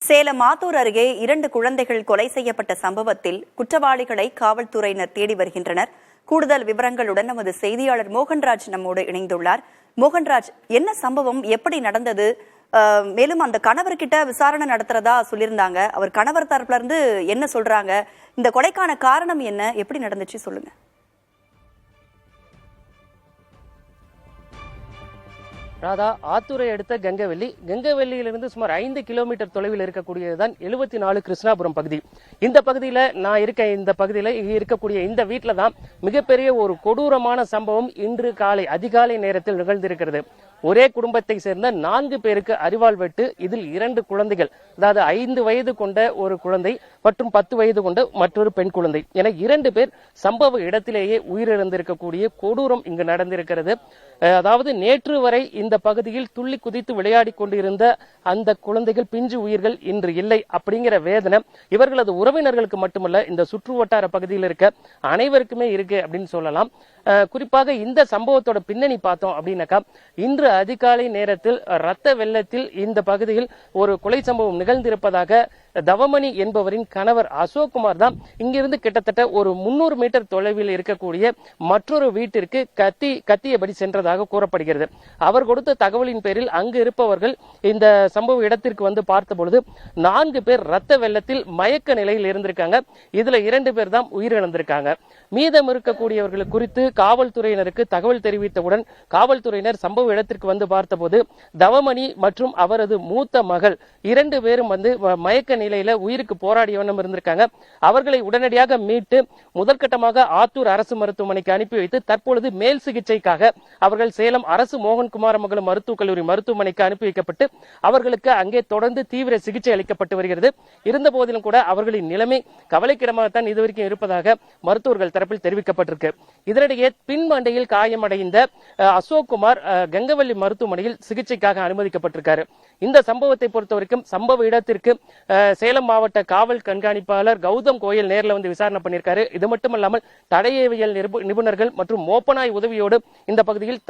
சேலம் மாத்தூர் அருகே 2 குழந்தைகள் கொலை செய்யப்பட்ட சம்பவத்தில் குற்றவாளிகளை காவல்துறையினர் தேடி வருகின்றனர். கூடுதல் விவரங்களுடன் நமது செய்தியாளர் மோகன்ராஜ் நம்மோடு இணைந்துள்ளார். மோகன்ராஜ், என்ன சம்பவம், எப்படி நடந்தது? மேலும் அந்த கணவர்கிட்ட விசாரணை நடத்துறதா சொல்லியிருந்தாங்க. அவர் கணவர் தரப்புல இருந்து என்ன சொல்றாங்க? இந்த கொலைக்கான காரணம் என்ன, எப்படி நடந்துச்சு சொல்லுங்க. ராதா, ஆத்தூரை அடுத்த கங்கவெல்லியிலிருந்து சுமார் 5 கிலோமீட்டர் தொலைவில் இருக்கக்கூடியதுதான் 74 கிருஷ்ணாபுரம் பகுதி. இந்த பகுதியில நான் இருக்கக்கூடிய இந்த வீட்டில தான் மிகப்பெரிய ஒரு கொடூரமான சம்பவம் இன்று அதிகாலை நேரத்தில் நிகழ்ந்திருக்கிறது. ஒரே குடும்பத்தை சேர்ந்த 4 பேருக்கு அரிவாள் வெட்டு. இதில் 2 குழந்தைகள், அதாவது 5 வயது கொண்ட ஒரு குழந்தை மற்றும் 10 வயது கொண்ட மற்றொரு பெண் குழந்தை என 2 பேர் சம்பவ இடத்திலேயே உயிரிழந்திருக்கக்கூடிய கொடூரம் இங்கு நடந்திருக்கிறது. அதாவது நேற்று வரை இந்த பகுதியில் துள்ளி குதித்து விளையாடி கொண்டிருந்த அந்த குழந்தைகள், பிஞ்சு உயிர்கள் இன்று இல்லை அப்படிங்கிற வேதனை இவர்களது உறவினர்களுக்கு மட்டுமல்ல, இந்த சுற்று வட்டார பகுதியில் இருக்க அனைவருக்குமே இருக்கு அப்படின்னு சொல்லலாம். குறிப்பாக இந்த சம்பவத்தோட பின்னணி பார்த்தோம் அப்படின்னாக்கா, இன்று அதிகாலை நேரத்தில் ரத்த வெள்ளத்தில் இந்த பகுதியில் ஒரு கொலை சம்பவம் நிகழ்ந்திருப்பதாக தவமணி என்பவரின் கணவர் அசோக்குமார் தான் இங்கிருந்து கிட்டத்தட்ட ஒரு 300 மீட்டர் தொலைவில் இருக்கக்கூடிய மற்றொரு வீட்டிற்கு கத்தியபடி சென்றதாக கூறப்படுகிறது. அவர் கொடுத்த தகவலின் பேரில் அங்கு இருப்பவர்கள் இந்த சம்பவ இடத்திற்கு வந்து பார்த்த பொழுது 4 பேர் ரத்த வெள்ளத்தில் மயக்க நிலையில் இருந்திருக்காங்க. இதுல 2 பேர் தான் உயிரிழந்திருக்காங்க. மீதம் இருக்கக்கூடியவர்கள் குறித்து காவல்துறையினருக்கு தகவல் தெரிவித்தவுடன் காவல்துறையினர் சம்பவ இடத்திற்கு வந்து பார்த்தபோது தவமணி மற்றும் அவரது மூத்த மகள் 2 பேரும் வந்து மயக்க நிலையில உயிருக்கு போராடிய வண்ணம் இருந்திருக்காங்க. அவர்களை உடனடியாக மீட்டு முதற்கட்டமாக ஆத்தூர் அரசு மருத்துவமனைக்கு அனுப்பி வைத்து தற்பொழுது மேல் சிகிச்சைக்காக அவர்கள் சேலம் அரசு மோகன் குமாரமங்கலம் மருத்துவக் கல்லூரி மருத்துவமனைக்கு அனுப்பி வைக்கப்பட்டு அவர்களுக்கு அங்கே தொடர்ந்து தீவிர சிகிச்சை அளிக்கப்பட்டு வருகிறது. இருந்த போதிலும் கூட அவர்களின் நிலைமை கவலைக்கிடமாகத்தான் இதுவரைக்கும் இருப்பதாக மருத்துவர்கள் தரப்பில் தெரிவிக்கப்பட்டிருக்கு. இதனிடையே பின்மண்டையில் காயமடைந்த அசோக்குமார் கங்கவெல்லி மருத்துவமனையில் சிகிச்சைக்காக அனுமதிக்கப்பட்டிருக்காரு. இந்த சம்பவத்தை பொறுத்தவரைக்கும் சம்பவ இடத்திற்கு சேலம் மாவட்ட காவல் கண்காணிப்பாளர் கௌதம் கோயல் நேரில் வந்து விசாரணை பண்ணியிருக்காரு. இது மட்டுமல்லாமல் தடயவியல் நிபுணர்கள் மற்றும் மோப்பனாய் உதவியோடு இந்த பகுதியில்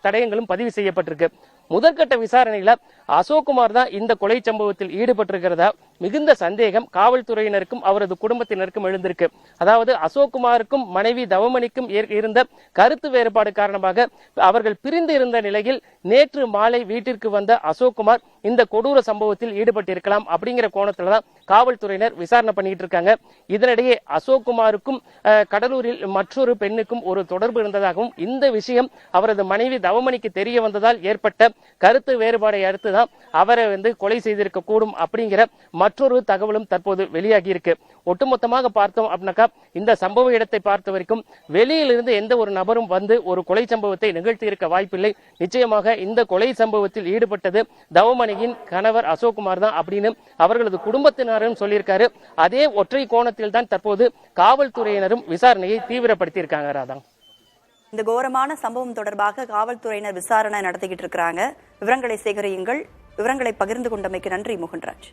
தடயங்களும் பதிவு செய்யப்பட்டிருக்கு. முதற்கட்ட விசாரணையில அசோக்குமார் தான் இந்த கொலை சம்பவத்தில் ஈடுபட்டிருக்கிறதா மிகுந்த சந்தேகம் காவல்துறையினருக்கும் அவரது குடும்பத்தினருக்கும் எழுந்திருக்கு. அதாவது அசோக்குமாருக்கும் மனைவி தவமணிக்கும் இருந்த கருத்து வேறுபாடு காரணமாக அவர்கள் பிரிந்து இருந்த நிலையில் நேற்று மாலை வீட்டிற்கு வந்த அசோக்குமார் இந்த கொடூர சம்பவத்தில் ஈடுபட்டிருக்கலாம் அப்படிங்கிற கோணத்துலதான் காவல்துறையினர் விசாரணை பண்ணிட்டு இருக்காங்க. இதனிடையே அசோக்குமாருக்கும் கடலூரில் மற்றொரு பெண்ணுக்கும் ஒரு தொடர்பு இருந்ததாகவும் இந்த விஷயம் அவரது மனைவி தவமணிக்கு தெரிய வந்ததால் ஏற்பட்ட கருத்து வேறுபாடை அடுத்துதான் அவரை வந்து கொலை செய்திருக்க கூடும் அப்படிங்கிற மற்றொரு தகவலும் தற்போது வெளியாகி இருக்கு. ஒட்டுமொத்தமாக பார்த்தோம் அப்படின்னாக்கா, இந்த சம்பவ இடத்தை பார்த்த வரைக்கும் வெளியிலிருந்து எந்த ஒரு நபரும் வந்து ஒரு கொலை சம்பவத்தை நிகழ்த்தி இருக்க வாய்ப்பில்லை. நிச்சயமாக இந்த கொலை சம்பவத்தில் ஈடுபட்டது தவமணியின் கணவர் அசோக்குமார் தான் அப்படின்னு அவர்களது குடும்பத்தினரும் சொல்லியிருக்காரு. அதே ஒற்றை கோணத்தில் தான் தற்போது காவல்துறையினரும் விசாரணையை தீவிரப்படுத்தி இருக்காங்க. ராதா, இந்த கோரமான சம்பவம் தொடர்பாக காவல்துறையினர் விசாரணை நடத்திக்கிட்டு இருக்கிறாங்க. விவரங்களை சேகரியுங்கள். விவரங்களை பகிர்ந்து கொண்டமைக்கு நன்றி மோகன்ராஜ்.